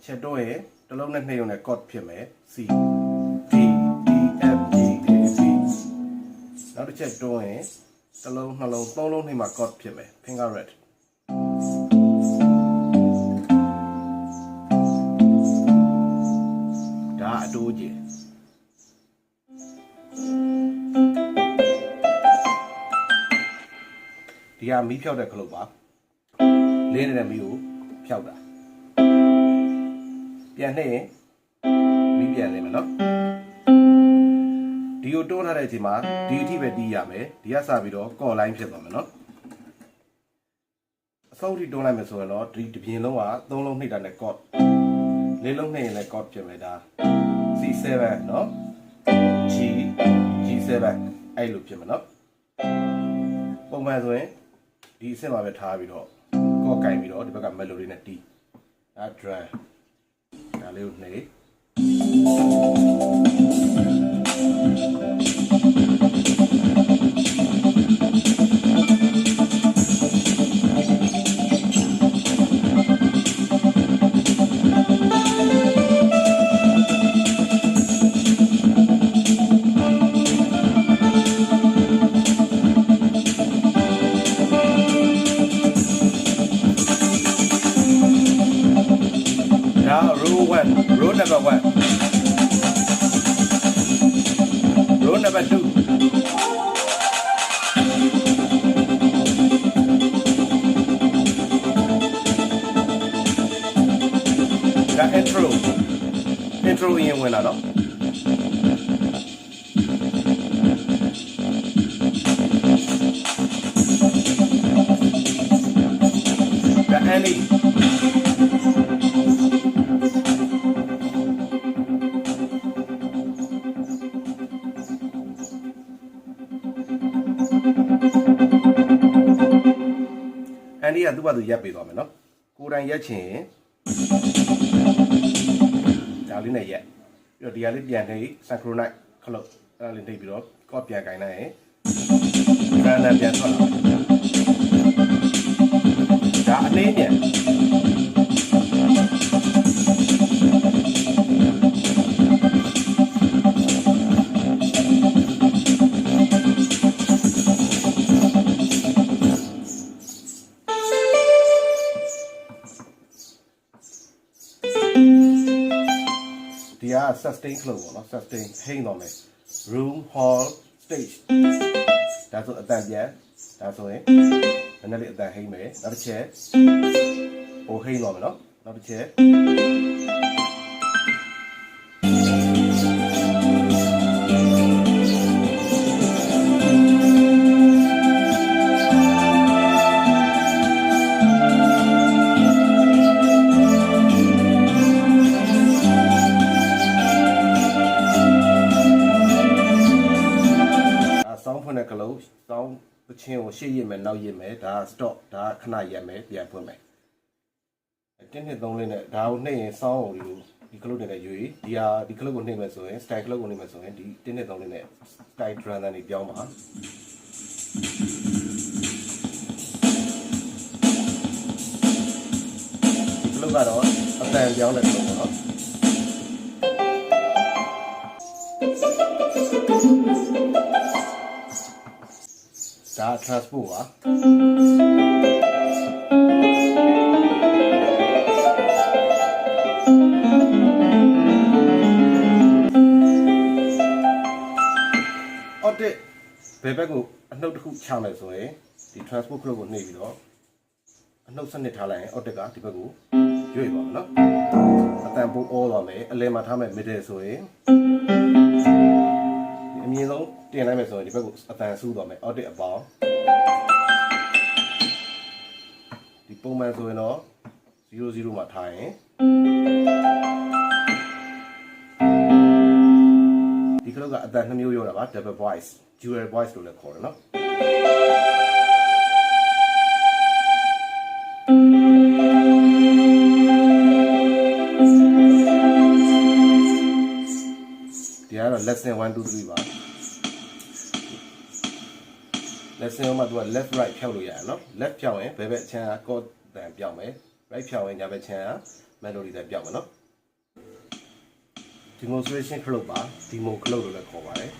ချက်တော့ရဲ့တလုံးနဲ့နှစ်ရုံနဲ့ chord ဖြစ်မယ် C D E F G A C နောက်တစ်ချက်တော့ရင်တလုံးနှလုံးသုံးလုံးနှိမ့်မှာ chord ဖြစ်မယ် finger red ဒါအတိုးကြီးဒီကမီးဖြောက်တဲ့ခလုတ်ပါလင်းနေတဲ့မီးကိုဖြောက်တာပြန်နှိမ့်ရင်မီးပြန်နေမယ်နော်ဒီကိုတွန်းထားတဲ့အချိန်မှာဒီအထိပဲတီးရမယ်ဒီကစပြီးတော့ကော့လိုင်းဖြစ်သွားမယ်နော်အဆုံးထိတွန်းလိုက်မယ်ဆိုရင်တော့ဒီတစ်ပြင်လုံးကသုံးလုံးနှိပ်တာနဲ့ chord လေးလုံးနှိပ်ရင်လည်း chord ဖြစ်မယ်ဒါ C7 နော် G7 အဲ့လိုဖြစ်မယ်နော်ပုံမှန်ဆိုရင်ဒီအဆင့်မှာပဲထားပြီးတော့ကော့ကင်ပြီးတော့ဒီဘက်က melody နဲ့တီးဒါ drum ဒါလေးကိုနှိပ်row number 1 row number 2 ဒါ intro ရင်ဝင်လာတော့ဒါ endingอันนี้သူ့ဘာသူရက်ပေးသွားမယ်နော်ကိုယ်တိုင်ရက်ချင်ဒါလေးနဲ့ရက်ပြီးတော့ဒီဟာလေးပြန်နှိပ် synchronize ခလုတ်အဲ့ဒါလေးနှိပ်ပြီးတော့ chord ပြန်ကင်လိုက်ရင်ဒါနဲ့ပြန်ထွက်လာဒါအနည်းငယ်ဒီက sustain ခလုတ်ပေါ့နော် sustain ဟိမ့်တော့မယ် room hall stage ဒါဆိုအတန်ပြန်ဒါဆိုရင်နည်းနည်းလေးအတန်ဟိမ့်မယ်နောက်တစ်ချက်ဟိုဟိမ့်တော့မယ်နော်နောက်တစ်ချက်ကလုံးစောင်းပချင်းကိုရှေ့ရစ်မယ်နောက်ရစ်မယ်ဒါ stop ဒါခဏရက်မယ်ပြန်ဖွင့်မယ်တင်းနှစ်သုံးလေးနဲ့ဒါကိုနှိပ်ရင်စောင်းကိုဒီကလုတ်နဲ့ရွေဒီကလုတ်ကိုနှိပ်မယ်ဆိုရင် style ကလုတ်ကိုနှိပ်မယ်ဆိုရင်ဒီတင်းနှစ်သုံးလေးနဲ့ style drum တွေပြောင်းပါဒီကလုတ်ကတော့အတန်ပြောင်းတဲ့ကလုတ်ပေါ့နော်ဒါ transport ပါအော်တဲ့ဘယ်ဘက်ကိုအနှုတ်တစ်ခုချမယ်ဆိုရင်ဒီ transport ခလုတ်ကိုနှိပ်ပြီးတော့အနှုတ်စနစ်ထားလိုက်ရင်အော်တက်ကဒီဘက်ကိုရွေ့ပါမယ်နော်အတန်ပိုးအောသွားမယ်အလယ်မှာထားမယ် middle ဆိုရင်အမြင့်ဆုံးတင်လိုက်မယ်ဆိုရင်ဒီဘက်ကိုအတန်ဆူးသွားမယ်အော်တစ်အပေါင်းဒီပုံမှန်ဆိုရင်တော့00မှာထားရင်ဒီကလုတ်ကအတန်2မျိုးရောတာပါ double voice dual voice လို့လည်းခေါ်တယ်နော်ဒီကတော့ lesson 1 2 3ပါ lesson မှာသူက left right ဖြောက်လို့ရတယ်နော် left ဖြောက်ရင်ဘယ်ဘက်အချမ်းက chord တန်ပြောင်းမယ် right ဖြောက်ရင်ညာဘက်ချမ်းက melody တွေပြောက်မယ်နော် demonstration ခလုတ်ပါ demo ခလုတ်လို့လည်းခေါ်ပါတယ်